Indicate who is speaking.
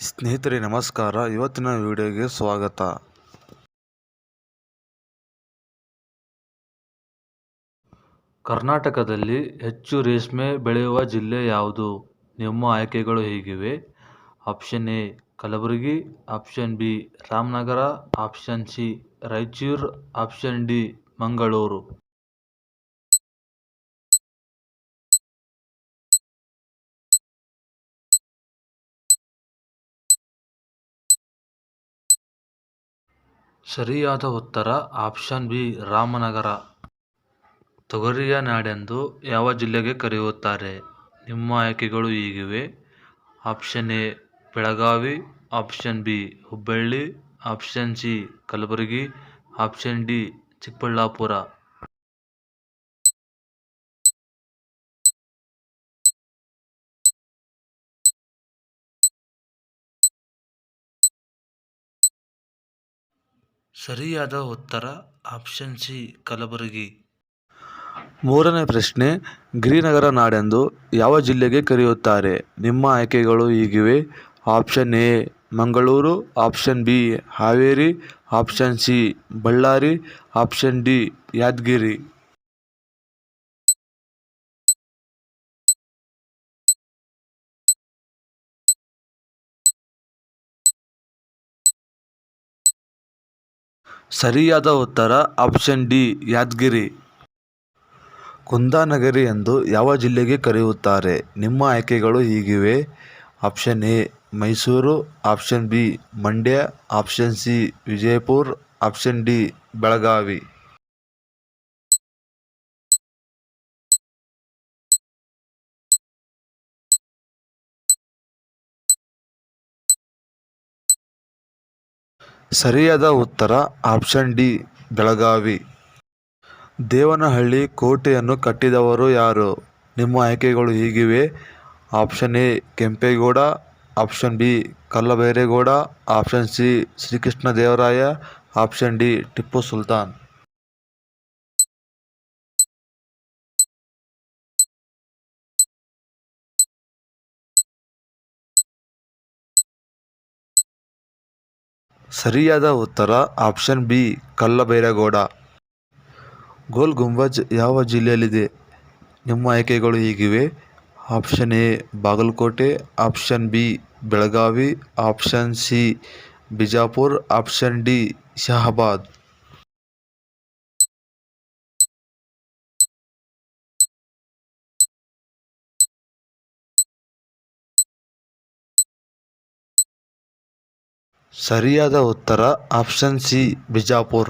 Speaker 1: ಸ್ನೇಹಿತರೆ ನಮಸ್ಕಾರ. ಇವತ್ತಿನ ವಿಡಿಯೋಗೆ ಸ್ವಾಗತ. ಕರ್ನಾಟಕದಲ್ಲಿ ಹೆಚ್ಚು ರೇಷ್ಮೆ ಬೆಳೆಯುವ ಜಿಲ್ಲೆ ಯಾವುದು? ನಿಮ್ಮ ಆಯ್ಕೆಗಳು ಹೀಗಿವೆ. Option A Kalaburagi, option B Ramanagara, option C Raichur, option D Mangaluru. ಸರಿಯಾದ ಉತ್ತರ ಆಪ್ಷನ್ ಬಿ ರಾಮನಗರ. ತೊಗರಿಯ ನಾಡೆಂದು ಯಾವ ಜಿಲ್ಲೆಗೆ ಕರೆಯುತ್ತಾರೆ? ನಿಮ್ಮ ಆಯ್ಕೆಗಳು ಹೀಗಿವೆ. Option A Belagavi, option B Hubballi, option C Kalaburagi, option D Chikkaballapura. ಸರಿಯಾದ ಉತ್ತರ ಆಪ್ಷನ್ ಸಿ ಕಲಬುರಗಿ. ಮೂರನೇ ಪ್ರಶ್ನೆ, ಗಿರಿನಗರ ನಾಡೆಂದು ಯಾವ ಜಿಲ್ಲೆಗೆ ಕರೆಯುತ್ತಾರೆ? ನಿಮ್ಮ ಆಯ್ಕೆಗಳು ಹೀಗಿವೆ. Option A Mangaluru, option B Haveri, option C Ballari, option D Yadgir. ಸರಿಯಾದ ಉತ್ತರ ಆಪ್ಷನ್ ಡಿ ಯಾದಗಿರಿ. ಕುಂದಾನಗರಿ ಎಂದು ಯಾವ ಜಿಲ್ಲೆಗೆ ಕರೆಯುತ್ತಾರೆ? ನಿಮ್ಮ ಆಯ್ಕೆಗಳು ಹೀಗಿವೆ. Option A Mysuru, option B Mandya, option C Vijayapura, option D Belagavi. ಸರಿಯಾದ ಉತ್ತರ ಆಪ್ಷನ್ ಡಿ ಬೆಳಗಾವಿ. ದೇವನಹಳ್ಳಿ ಕೋಟೆಯನ್ನು ಕಟ್ಟಿದವರು ಯಾರು? ನಿಮ್ಮ ಆಯ್ಕೆಗಳು ಹೀಗಿವೆ. Option A Kempegowda, option B Kallabhairegowda, option C Srikrishnadevaraya, option D Tipu Sultan. ಸರಿಯಾದ ಉತ್ತರ ಆಪ್ಷನ್ ಬಿ ಕಲ್ಲಭೈರೇಗೌಡ. ಗೋಲ್ ಗುಂಬಜ್ ಯಾವ ಜಿಲ್ಲೆಯಲ್ಲಿದೆ? ನಿಮ್ಮ ಆಯ್ಕೆಗಳು ಹೀಗಿವೆ. Option A Bagalkote, option B Belagavi, option C Bijapur, option D Shahabad. ಸರಿಯಾದ ಉತ್ತರ ಆಪ್ಷನ್ ಸಿ ಬಿಜಾಪುರ.